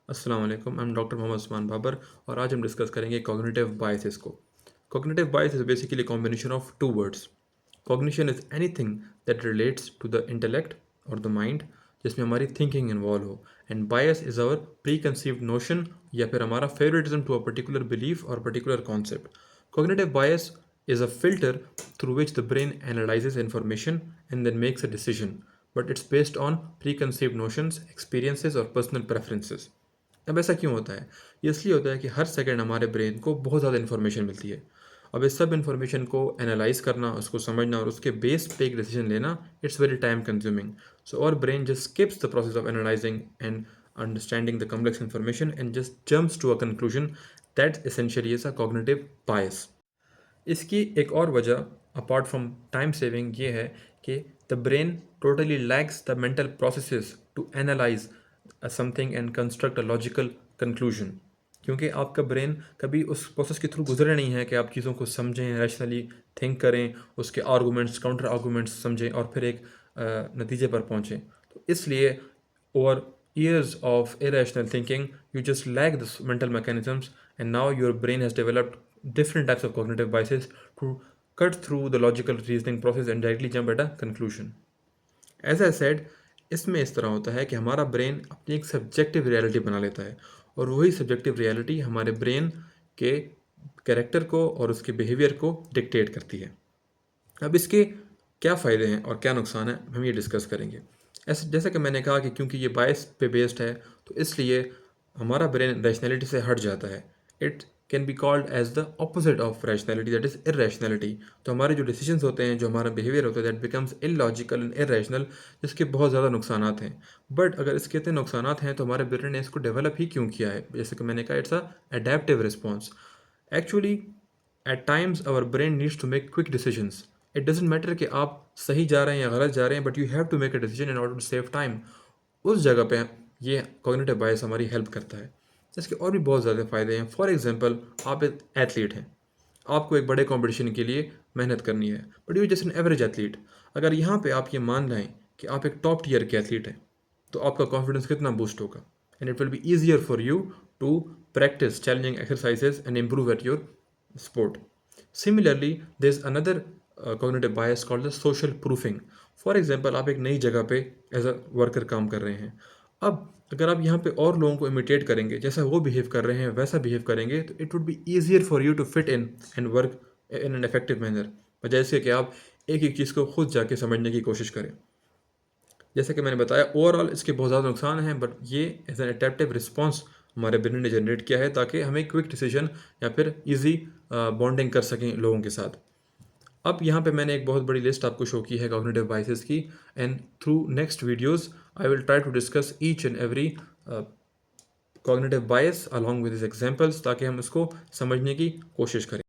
अस्सलाम वालेकुम, I am doctor Mohammad Usman Babar और आज हम डिस्कस करेंगे कॉग्निटिव बायसेस को। Cognitive bias is basically combination of two words. Cognition is anything that relates to the intellect और द माइंड, जिसमें हमारी थिंकिंग इन्वॉल्व हो। And bias is our preconceived notion या फिर हमारा favouritism to a particular belief और particular concept. Cognitive bias is a filter through which the brain analyzes information and then makes a decision, but it's based on preconceived notions, experiences और personal preferences. अब ऐसा क्यों होता है? ये इसलिए होता है कि हर सेकंड हमारे ब्रेन को बहुत ज़्यादा इन्फॉर्मेशन मिलती है। अब इस सब इन्फॉर्मेशन को एनालाइज करना, उसको समझना और उसके बेस पे एक डिसीजन लेना, it's very time consuming. So our brain just skips the process of analysing and understanding the complex information and just jumps to a conclusion that essentially is a cognitive bias. इसकी एक और वजह apart from time saving ये है कि the brain totally lacks the mental processes to analyse something and construct a logical conclusion, क्योंकि आपका brain कभी उस प्रोसेस के थ्रू गुजरे नहीं है कि आप चीज़ों को समझें, रैशनली थिंक करें, उसके आर्गूमेंट्स काउंटर आर्गूमेंट्स समझें और फिर एक नतीजे पर पहुँचें। तो इसलिए over years of irrational thinking, you just lack this mental mechanisms, and now your brain has developed different types of cognitive biases to cut through the logical reasoning process and directly jump at a conclusion. As I said, इसमें इस तरह होता है कि हमारा brain अपनी एक subjective reality बना लेता है और वही सब्जेक्टिव रियलिटी हमारे ब्रेन के कैरेक्टर को और उसके बिहेवियर को डिक्टेट करती है। अब इसके क्या फ़ायदे हैं और क्या नुकसान हैं, हम ये डिस्कस करेंगे। ऐसे जैसा कि मैंने कहा कि क्योंकि ये बायस पे बेस्ड है, तो इसलिए हमारा ब्रेन रैशनैलिटी से हट जाता है। It can be called as the opposite of rationality, that is irrationality. तो हमारे जो डिसीजंस होते हैं, जो हमारा बिहेवियर होता है, that becomes illogical and irrational, जिसके बहुत ज़्यादा नुकसानात हैं। बट अगर इसके इतने नुकसानात हैं तो हमारे ब्रेन ने इसको डेवलप ही क्यों किया है? जैसे कि मैंने कहा, it's a adaptive response. Actually at times our brain needs to make quick decisions. It doesn't matter कि आप सही जा रहे हैं या गलत जा रहे हैं, but you have to make a decision in order to save time. उस जगह पे ये कॉग्निटिव बायस हमारी हेल्प करता है। इसके और भी बहुत ज़्यादा फ़ायदे हैं। फॉर एग्जांपल, आप एक एथलीट हैं, आपको एक बड़े कंपटीशन के लिए मेहनत करनी है, but you just an average athlete. अगर यहाँ पे आप ये मान लें कि आप एक टॉप टियर के एथलीट हैं, तो आपका कॉन्फिडेंस कितना बूस्ट होगा। And it will be easier for you to practise challenging exercises and improve at your sport. Similarly, there's another cognitive bias called the social proofing. For example, आप एक नई जगह पे एज अ वर्कर काम कर रहे हैं। अब अगर आप यहाँ पे और लोगों को इमिटेट करेंगे, जैसा वो बिहेव कर रहे हैं वैसा बिहेव करेंगे, तो it would be easier for you to fit in and work in an effective manner, बजाय इसके कि आप एक एक चीज़ को खुद जाके समझने की कोशिश करें। जैसा कि मैंने बताया, ओवरऑल इसके बहुत ज़्यादा नुकसान हैं, बट ये एज एन अडेप्टिव रिस्पॉन्स हमारे ब्रेन ने जनरेट किया है ताकि हमें क्विक डिसीजन या फिर इजी बॉन्डिंग कर सकें लोगों के साथ। अब यहाँ पे मैंने एक बहुत बड़ी लिस्ट आपको शो की है कॉग्निटिव बायसेस की, and through next videos I will try to discuss each and every cognitive bias along with his examples, ताकि हम इसको समझने की कोशिश करें।